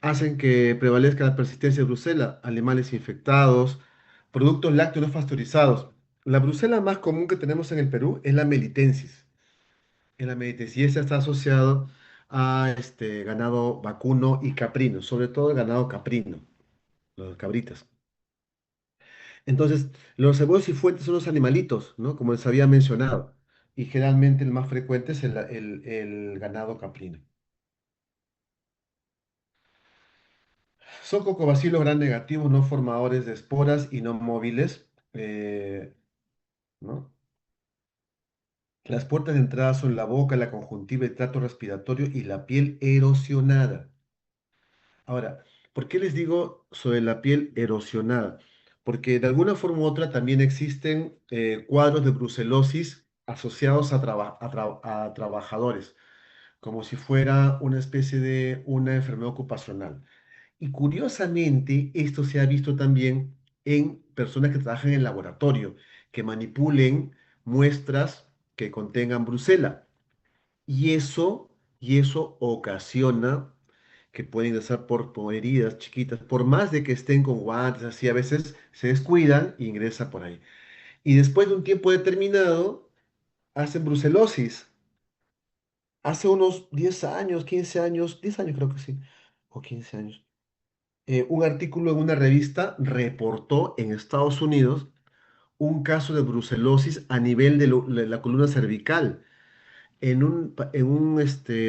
hacen que prevalezca la persistencia de brucela, animales infectados, productos lácteos no pasteurizados. La brucela más común que tenemos en el Perú es la melitensis. En la melitensis y esta está asociado a ganado vacuno y caprino, sobre todo el ganado caprino, los cabritas. Entonces, los cebollos y fuentes son los animalitos, ¿no? Como les había mencionado. Y generalmente el más frecuente es el ganado caprino. Son cocobacilos gram negativos, no formadores de esporas y no móviles, ¿no? Las puertas de entrada son la boca, la conjuntiva, el tracto respiratorio y la piel erosionada. Ahora, ¿por qué les digo sobre la piel erosionada? Porque de alguna forma u otra también existen cuadros de brucelosis asociados a trabajadores, como si fuera una especie de una enfermedad ocupacional. Y curiosamente, esto se ha visto también en personas que trabajan en laboratorio, que manipulen muestras que contengan brucela. Y eso, y eso ocasiona que pueden ingresar por heridas chiquitas, por más de que estén con guantes, así a veces se descuidan y ingresa por ahí. Y después de un tiempo determinado, hacen brucelosis. Hace unos 10 años, 15 años, 10 años creo que sí, o 15 años, un artículo en una revista reportó en Estados Unidos un caso de brucelosis a nivel de la columna cervical en un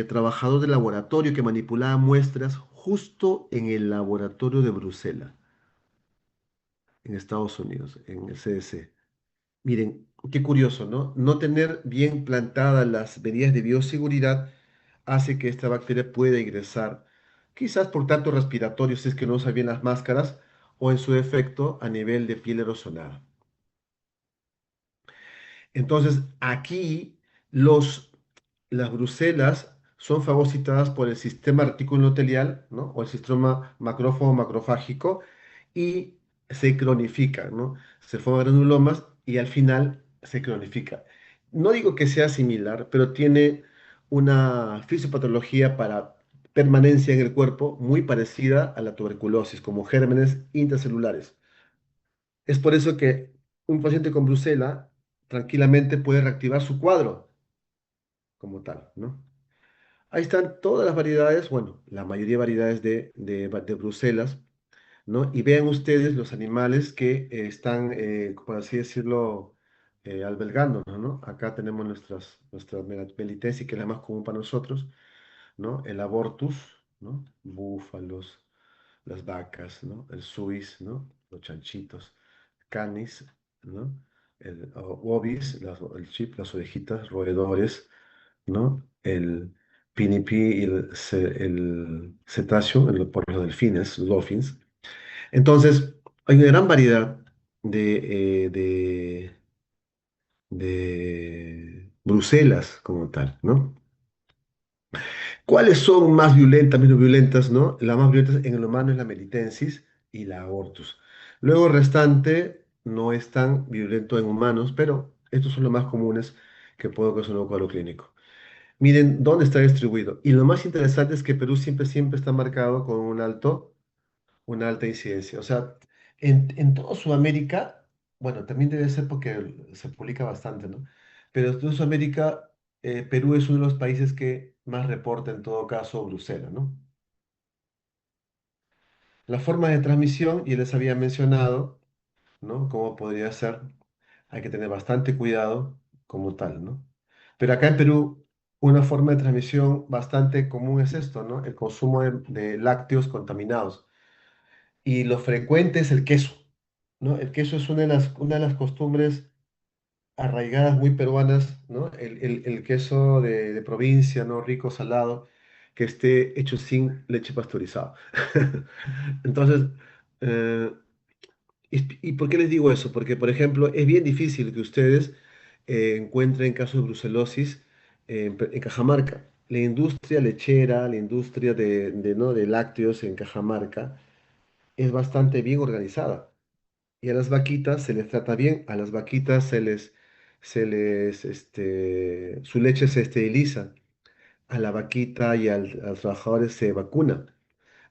trabajador de laboratorio que manipulaba muestras justo en el laboratorio de Bruselas, en Estados Unidos, en el CDC. Miren, qué curioso, ¿no? No tener bien plantadas las medidas de bioseguridad hace que esta bacteria pueda ingresar, quizás por tanto respiratorio, si es que no usa bien las máscaras, o en su defecto a nivel de piel erosionada. Entonces, aquí los, las brucelas son fagocitadas por el sistema reticuloendotelial, ¿no? O el sistema macrófago macrofágico y se cronifican, ¿no? Se forman granulomas y al final se cronifica. No digo que sea similar, pero tiene una fisiopatología para permanencia en el cuerpo muy parecida a la tuberculosis, como gérmenes intracelulares. Es por eso que un paciente con brucela tranquilamente puede reactivar su cuadro como tal, ¿no? Ahí están todas las variedades, bueno, la mayoría de variedades de brucelas, ¿no? Y vean ustedes los animales que están, por así decirlo, albergándonos, ¿no? Acá tenemos nuestra melitensis, que es la más común para nosotros, ¿no? El abortus, ¿no? Búfalos, las vacas, ¿no? El suis, ¿no? Los chanchitos, canis, ¿no? Ovis, el chip, las ovejitas, roedores, ¿no? El pinipi y el cetáceo, por los delfines, los dolphins. Entonces, hay una gran variedad de Bruselas como tal, ¿no? ¿Cuáles son más violentas, menos violentas, no? La más violenta en el humano es la melitensis y la abortus. Luego el restante no es tan violento en humanos, pero estos son los más comunes que puedo causar un cuadro clínico. Miren dónde está distribuido. Y lo más interesante es que Perú siempre está marcado con una alta incidencia. O sea, en toda Sudamérica, bueno, también debe ser porque se publica bastante, ¿no? Pero en toda Sudamérica, Perú es uno de los países que más reporta en todo caso Bruselas, ¿no? La forma de transmisión, y les había mencionado, ¿no? Cómo podría ser, hay que tener bastante cuidado como tal, ¿no? Pero acá en Perú, una forma de transmisión bastante común es esto, ¿no? El consumo de lácteos contaminados. Y lo frecuente es el queso, ¿no? El queso es una de las costumbres arraigadas muy peruanas, ¿no? El queso de provincia, ¿no? Rico, salado, que esté hecho sin leche pasteurizada. Entonces, eh, ¿y por qué les digo eso? Porque, por ejemplo, es bien difícil que ustedes encuentren casos de brucelosis en Cajamarca. La industria lechera, la industria ¿no? de lácteos en Cajamarca es bastante bien organizada. Y a las vaquitas se les trata bien, a las vaquitas su leche se esteriliza, a la vaquita y a los trabajadores se vacuna.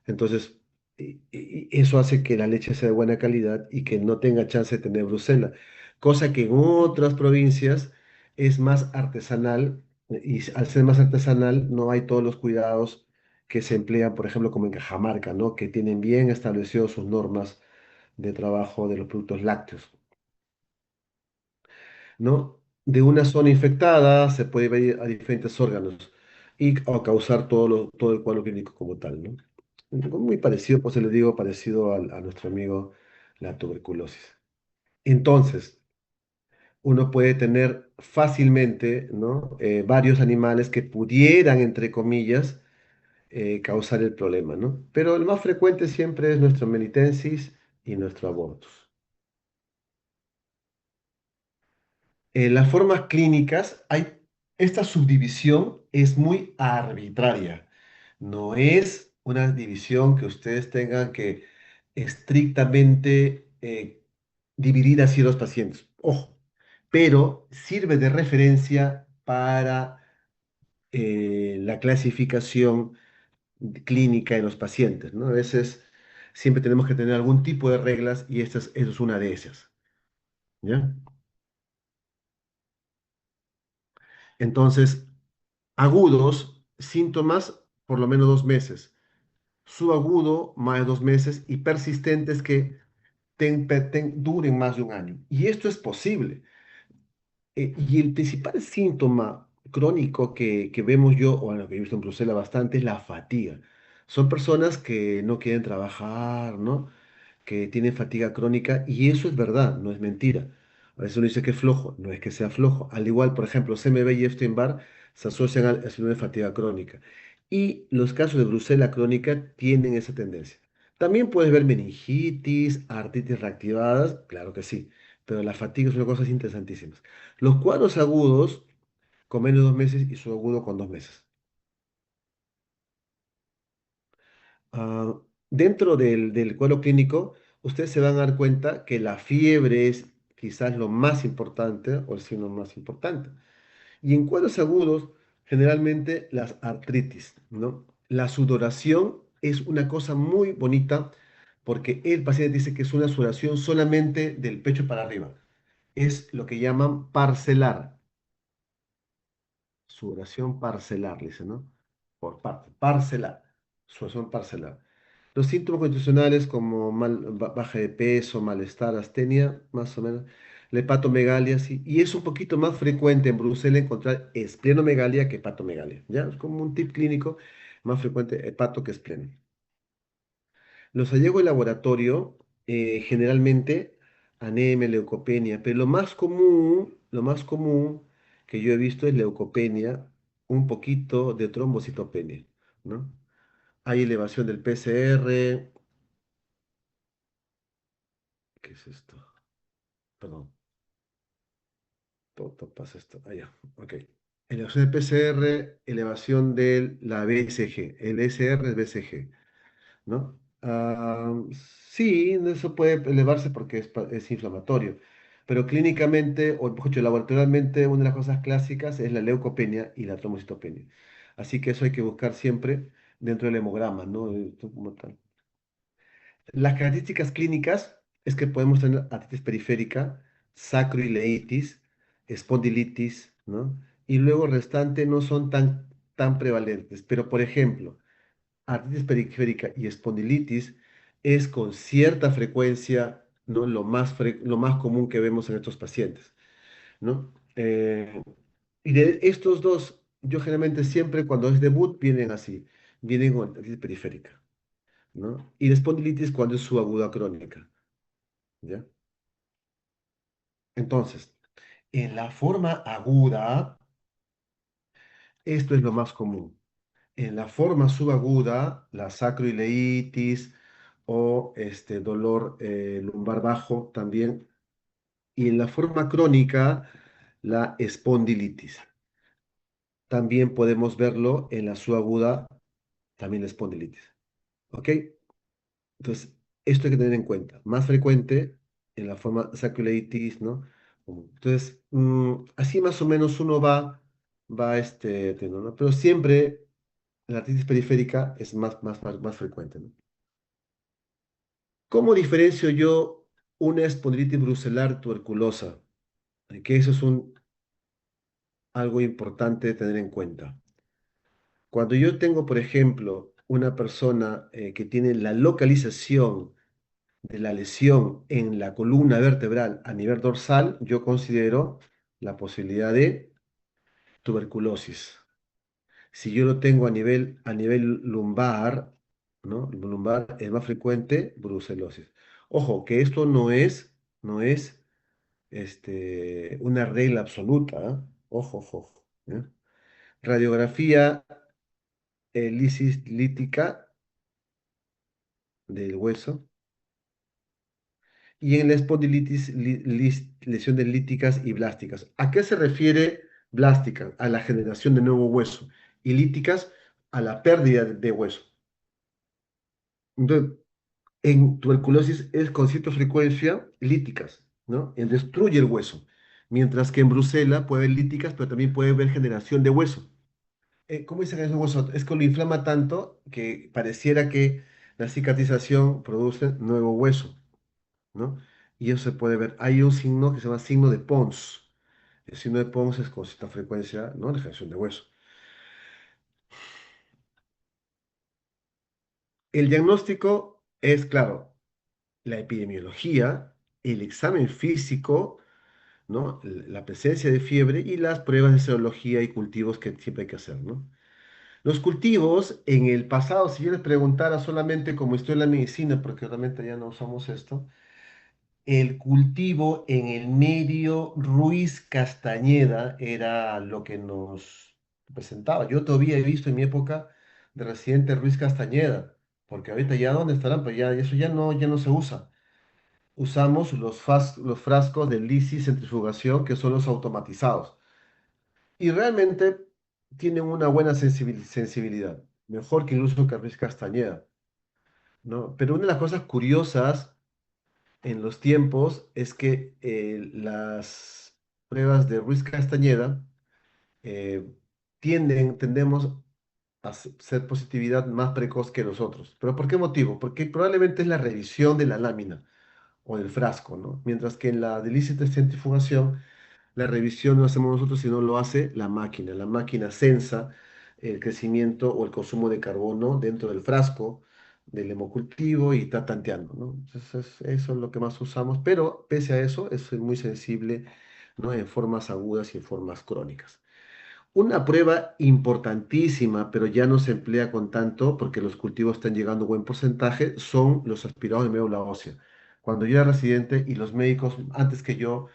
Entonces, eso hace que la leche sea de buena calidad y que no tenga chance de tener brucela, cosa que en otras provincias es más artesanal y al ser más artesanal no hay todos los cuidados que se emplean, por ejemplo, como en Cajamarca, ¿no? Que tienen bien establecidos sus normas de trabajo de los productos lácteos, ¿no? De una zona infectada se puede ir a diferentes órganos y o causar todo el cuadro clínico como tal, ¿no? Muy parecido, pues se le digo, parecido a nuestro amigo la tuberculosis. Entonces, uno puede tener fácilmente, ¿no? Varios animales que pudieran, entre comillas, causar el problema, ¿no? Pero el más frecuente siempre es nuestro melitensis y nuestro abortus. En las formas clínicas hay esta subdivisión es muy arbitraria. No es una división que ustedes tengan que estrictamente dividir así los pacientes. Ojo, pero sirve de referencia para la clasificación clínica en los pacientes, ¿no? A veces siempre tenemos que tener algún tipo de reglas y esta es una de esas, ¿ya? Entonces, agudos, síntomas por lo menos 2 meses. Subagudo, más de 2 meses. Y persistentes que duren más de un año. Y esto es posible. Y el principal síntoma crónico que vemos yo, o bueno, que he visto en Bruselas bastante, es la fatiga. Son personas que no quieren trabajar, ¿no? Que tienen fatiga crónica y eso es verdad, no es mentira. A veces uno dice que es flojo, no es que sea flojo. Al igual, por ejemplo, CMV y Epstein-Barr se asocian al síndrome de fatiga crónica. Y los casos de brucela crónica tienen esa tendencia. También puedes ver meningitis, artritis reactivadas, claro que sí, pero la fatiga es una cosa interesantísima. Los cuadros agudos con menos de 2 meses y subagudo con 2 meses. Ah, dentro del cuadro clínico, ustedes se van a dar cuenta que la fiebre es quizás lo más importante o el signo más importante. Y en cuadros agudos, generalmente las artritis, ¿no? La sudoración es una cosa muy bonita porque el paciente dice que es una sudoración solamente del pecho para arriba. Es lo que llaman parcelar, sudoración parcelar, dice, ¿no? Por parte, parcelar, sudoración parcelar. Los síntomas constitucionales como baja de peso, malestar, astenia, más o menos, la hepatomegalia, sí, y es un poquito más frecuente en Bruselas encontrar esplenomegalia que hepatomegalia, ¿ya? Es como un tip clínico más frecuente hepato que espleno. Los hallazgos de laboratorio, generalmente anemia, leucopenia, pero lo más común que yo he visto es leucopenia, un poquito de trombocitopenia, ¿no? Hay elevación del PCR, ¿qué es esto? Perdón, todo pasa esto. Ah, ya, ok. Elevación del PCR, elevación de la BCG. El SR es BCG, ¿no? Sí, eso puede elevarse porque es inflamatorio, pero clínicamente, o mejor dicho, laboratorialmente, una de las cosas clásicas es la leucopenia y la trombocitopenia. Así que eso hay que buscar siempre dentro del hemograma, ¿no? Esto como tal. Las características clínicas es que podemos tener artritis periférica, sacroileitis, espondilitis, ¿no? Y luego el restante no son tan prevalentes. Pero, por ejemplo, artritis periférica y espondilitis es con cierta frecuencia, ¿no? Lo más común que vemos en estos pacientes, ¿no? Y de estos dos, yo generalmente siempre cuando es debut vienen así, vienen con artritis periférica, ¿no? Y la espondilitis cuando es subaguda crónica, ¿ya? Entonces, en la forma aguda, esto es lo más común. En la forma subaguda, la sacroileitis o este dolor lumbar bajo también. Y en la forma crónica, la espondilitis. También podemos verlo en la subaguda, también la espondilitis. ¿Ok? Entonces, esto hay que tener en cuenta. Más frecuente en la forma sacroileitis, ¿no? Entonces, así más o menos uno va teniendo, ¿no? Pero siempre la artritis periférica es más frecuente, ¿no? ¿Cómo diferencio yo una espondilitis brucelar tuberculosa? Que eso es algo importante de tener en cuenta. Cuando yo tengo, por ejemplo, una persona que tiene la localización de la lesión en la columna vertebral a nivel dorsal, yo considero la posibilidad de tuberculosis. Si yo lo tengo a nivel lumbar, ¿no? Lumbar es más frecuente brucelosis. Ojo, que esto no es una regla absoluta, ¿ah? Ojo, ojo, ojo, ¿eh? Radiografía lisis lítica del hueso y en la espondilitis lesiones líticas y blásticas. ¿A qué se refiere blástica? A la generación de nuevo hueso y líticas a la pérdida de hueso. Entonces, en tuberculosis es con cierta frecuencia líticas, ¿no? Destruye el hueso. Mientras que en brucela puede haber líticas, pero también puede haber generación de hueso. ¿Cómo dicen esos huesos? Es que lo inflama tanto que pareciera que la cicatrización produce nuevo hueso, ¿no? Y eso se puede ver. Hay un signo que se llama signo de Pons. El signo de Pons es con cierta frecuencia, ¿no? La generación de hueso. El diagnóstico es, claro, la epidemiología, el examen físico, ¿no? La presencia de fiebre y las pruebas de serología y cultivos que siempre hay que hacer, ¿no? Los cultivos, en el pasado, si yo les preguntara solamente como historia de la medicina, porque realmente ya no usamos esto, el cultivo en el medio Ruiz Castañeda era lo que nos presentaba. Yo todavía he visto en mi época de residente Ruiz Castañeda, porque ahorita ya dónde estarán, pero ya eso ya no se usa. Usamos los frascos de lisis centrifugación, que son los automatizados. Y realmente tienen una buena sensibilidad, mejor que incluso que Ruiz Castañeda, ¿no? Pero una de las cosas curiosas en los tiempos es que las pruebas de Ruiz Castañeda eh, tendemos a ser positividad más precoz que los otros. ¿Pero por qué motivo? Porque probablemente es la revisión de la lámina o del frasco, ¿no? Mientras que en la de lícita centrifugación la revisión no la hacemos nosotros, sino lo hace la máquina. La máquina sensa el crecimiento o el consumo de carbono dentro del frasco del hemocultivo y está tanteando, ¿no? Entonces, eso es lo que más usamos, pero pese a eso es muy sensible, ¿no? En formas agudas y en formas crónicas. Una prueba importantísima, pero ya no se emplea con tanto porque los cultivos están llegando a buen porcentaje, son los aspirados de médula ósea. Cuando yo era residente y los médicos, antes que yo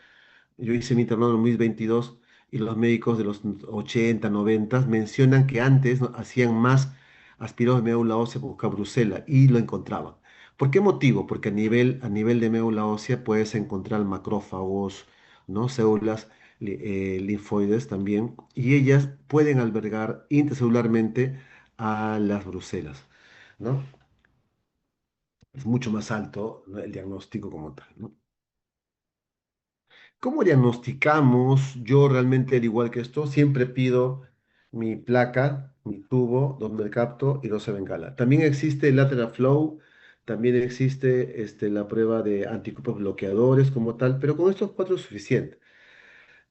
hice mi internado en 2022 y los médicos de los 80, 90 mencionan que antes, ¿no?, hacían más aspirados de médula ósea por brucela y lo encontraban. ¿Por qué motivo? Porque a nivel de médula ósea puedes encontrar macrófagos, ¿no? Células linfoides también, y ellas pueden albergar intracelularmente a las brucelas, ¿no? Es mucho más alto, ¿no?, el diagnóstico como tal, ¿no? ¿Cómo diagnosticamos? Yo realmente, al igual que esto, siempre pido mi placa, mi tubo, donde capto y 12 bengala. También existe el lateral flow, también existe la prueba de anticuerpos bloqueadores como tal, pero con estos cuatro es suficiente.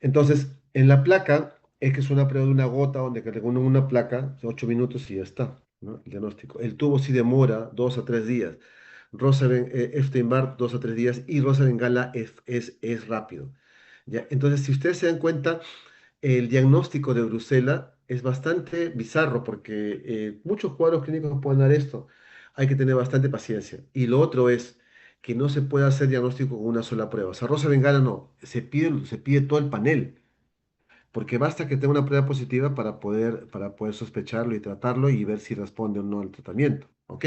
Entonces, en la placa, es que es una prueba de una gota donde que uno una placa, 8 minutos y ya está, ¿no? El diagnóstico. El tubo sí demora 2 a 3 días. Epstein-Barr, 2 a 3 días, y Rosa Bengala es rápido. ¿Ya? Entonces, si ustedes se dan cuenta, el diagnóstico de Brucela es bastante bizarro porque muchos cuadros clínicos pueden dar esto. Hay que tener bastante paciencia. Y lo otro es que no se puede hacer diagnóstico con una sola prueba. O sea, Rosa Bengala no, se pide todo el panel, porque basta que tenga una prueba positiva para poder sospecharlo y tratarlo y ver si responde o no al tratamiento. ¿Ok?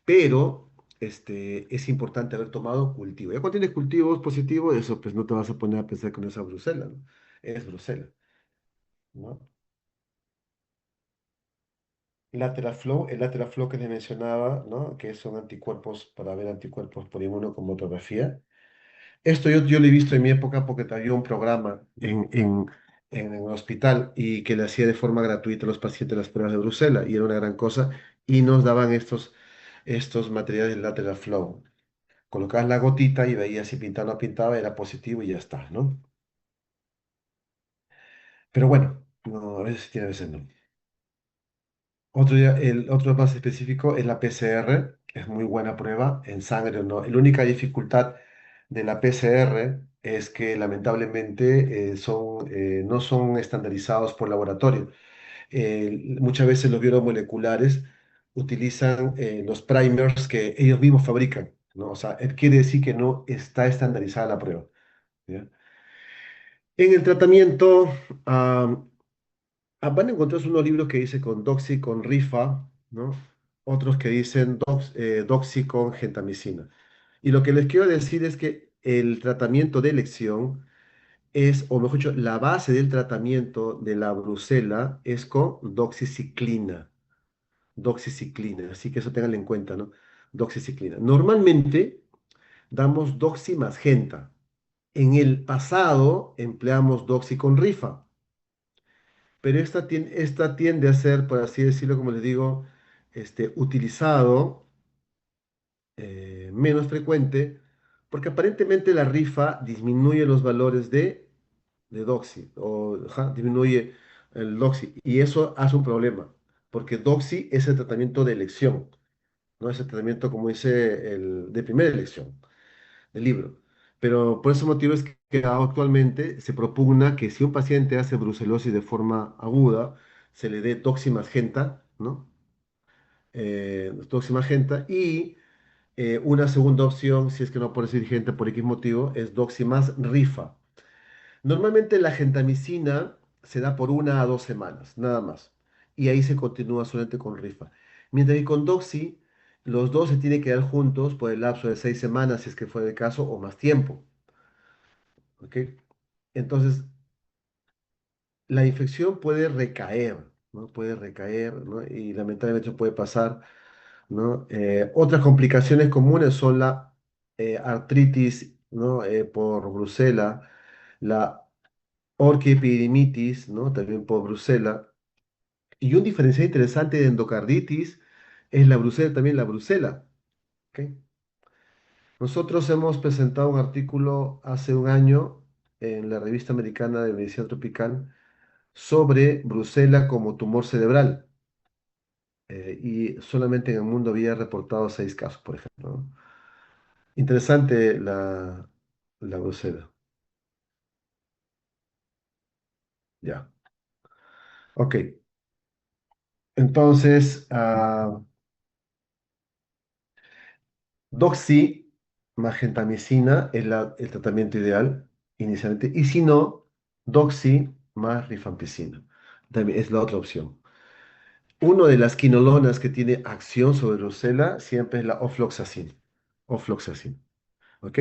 Pero es importante haber tomado cultivo. Ya cuando tienes cultivos positivos, eso pues no te vas a poner a pensar con esa Brucela, ¿no? Es Brucela, ¿no? El lateral flow que les mencionaba, ¿no? Que son anticuerpos para ver anticuerpos por inmunocromatografía. Esto yo lo he visto en mi época porque había un programa en en el hospital y que le hacía de forma gratuita a los pacientes las pruebas de Bruselas y era una gran cosa y nos daban estos materiales lateral flow. Colocabas la gotita y veías si pintaba o no pintaba, era positivo y ya está, ¿no? Pero bueno, no, a veces sí tiene, a veces no. El otro más específico es la PCR, es muy buena prueba en sangre o no. La única dificultad de la PCR es que lamentablemente no son estandarizados por laboratorio. Muchas veces los biomoleculares utilizan los primers que ellos mismos fabrican, ¿no? O sea, quiere decir que no está estandarizada la prueba, ¿ya? En el tratamiento, ah, van a encontrarse unos libros que dicen con doxy, con rifa, ¿no? Otros que dicen doxy con gentamicina. Y lo que les quiero decir es que el tratamiento de elección es, o mejor dicho, la base del tratamiento de la brucela es con doxiciclina. Doxiciclina, así que eso tenganlo en cuenta, ¿no? Doxiciclina. Normalmente damos doxi más genta. En el pasado empleamos doxi con rifa, pero esta tiende a ser, por así decirlo, como les digo, utilizado menos frecuente, porque aparentemente la rifa disminuye los valores de Doxy, o ajá, disminuye el Doxy, y eso hace un problema, porque Doxy es el tratamiento de elección, no es el tratamiento, como dice, de primera elección del libro. Pero por ese motivo es que actualmente se propugna que si un paciente hace brucelosis de forma aguda, se le dé doximagenta, ¿no? Doximagenta y una segunda opción, si es que no puede ser vigente por X motivo, es doximas rifa. Normalmente la gentamicina se da por 1 a 2 semanas, nada más. Y ahí se continúa solamente con rifa. Mientras que con doxi, los dos se tienen que dar juntos por el lapso de 6 semanas, si es que fue el caso, o más tiempo. ¿Ok? Entonces, la infección puede recaer, ¿no? Puede recaer, ¿no? Y lamentablemente eso puede pasar, ¿no? Otras complicaciones comunes son la artritis, ¿no? Por brucela, la orquiepididimitis, ¿no? También por brucela. Y un diferencial interesante de endocarditis es la brucela, también la brucela. ¿Ok? Nosotros hemos presentado un artículo hace un año en la revista americana de medicina tropical sobre brucela como tumor cerebral. Y solamente en el mundo había reportado 6 casos, por ejemplo, ¿no? Interesante la brucela. Ya. Ok. Entonces, Doxy más gentamicina es el tratamiento ideal inicialmente. Y si no, Doxy más rifampicina. También es la otra opción. Una de las quinolonas que tiene acción sobre brucela siempre es la ofloxacin. Ofloxacin. ¿Ok?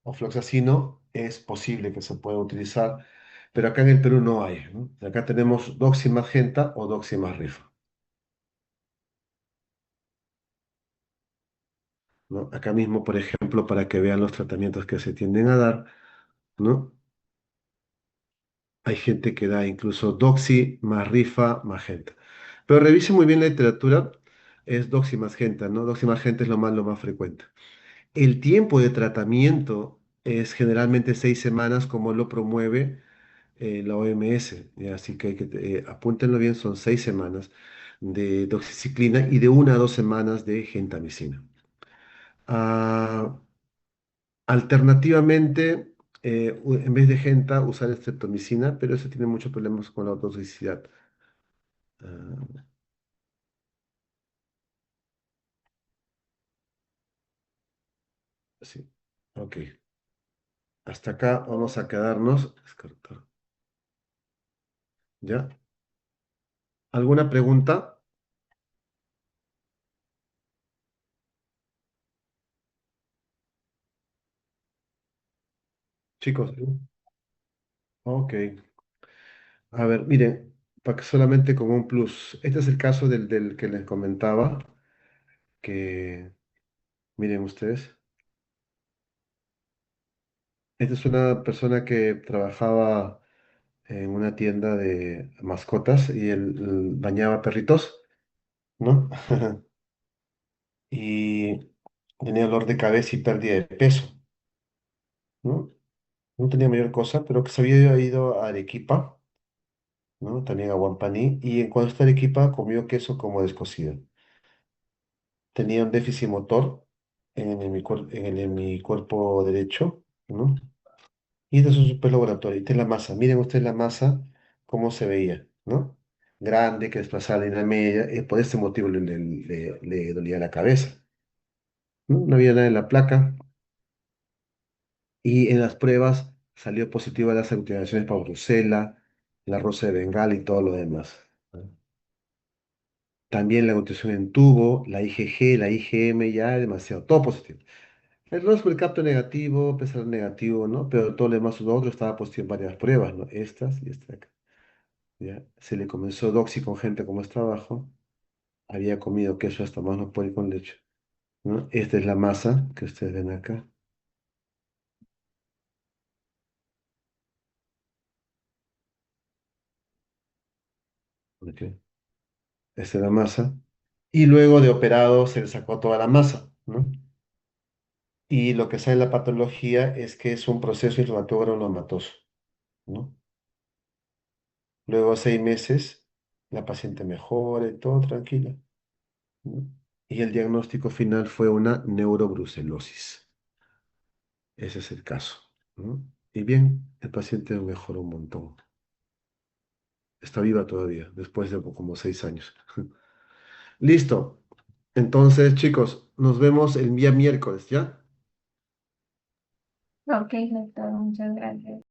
Ofloxacino es posible que se pueda utilizar, pero acá en el Perú no hay, ¿no? Acá tenemos Doxy magenta o Doxy más rifa, ¿no? Acá mismo, por ejemplo, para que vean los tratamientos que se tienden a dar, ¿no? Hay gente que da incluso Doxy más rifa magenta. Pero revise muy bien la literatura, es Doxy magenta, ¿no? Doxy magenta es lo más frecuente. El tiempo de tratamiento es generalmente 6 semanas, como lo promueve la OMS. ¿Ya? Así que, apúntenlo bien, son 6 semanas de doxiciclina y de 1 a 2 semanas de gentamicina. Ah, Alternativamente, en vez de genta, usar estreptomicina, pero eso tiene muchos problemas con la toxicidad. Ah, sí, ok. Hasta acá vamos a quedarnos. Descartar. ¿Ya? ¿Alguna pregunta, chicos? Ok. A ver, miren, para que solamente como un plus. Este es el caso del que les comentaba, que miren ustedes. Esta es una persona que trabajaba en una tienda de mascotas y él bañaba perritos, ¿no? Y tenía dolor de cabeza y pérdida de peso, ¿no? No tenía mayor cosa, pero que se había ido a Arequipa, ¿no? También a Huampaní, y en cuanto está a Arequipa comió queso como descocido. Tenía un déficit motor en mi cuerpo derecho, ¿no? Y de su super laboratorio. Y esta es la masa. Miren ustedes la masa, cómo se veía, ¿no? Grande, que desplazaba la media. Y por este motivo le dolía la cabeza, ¿no? No había nada en la placa. Y en las pruebas salió positiva las aglutinaciones para Brucela, la rosa de Bengala y todo lo demás, ¿no? También la aglutinación en tubo, la IgG, la IgM, ya demasiado, todo positivo. El Roswell capto negativo, PCR negativo, ¿no? Pero todo lo demás, lo otro estaba positivo en varias pruebas, ¿no? Estas y esta de acá. ¿Ya? Se le comenzó doxy con gente como está abajo. Había comido queso hasta más no poder con leche, ¿no? Esta es la masa que ustedes ven acá. ¿Ok? Esta es la masa. Y luego de operado se le sacó toda la masa, ¿no? Y lo que sale en la patología es que es un proceso inflamatorio granulomatoso, ¿no? Luego de 6 meses, la paciente mejora y todo tranquila, ¿no? Y el diagnóstico final fue una neurobrucelosis. Ese es el caso, ¿no? Y bien, el paciente mejoró un montón. Está viva todavía, después de como 6 años. Listo. Entonces, chicos, nos vemos el día miércoles, ¿ya? Ok, doctor, muchas gracias.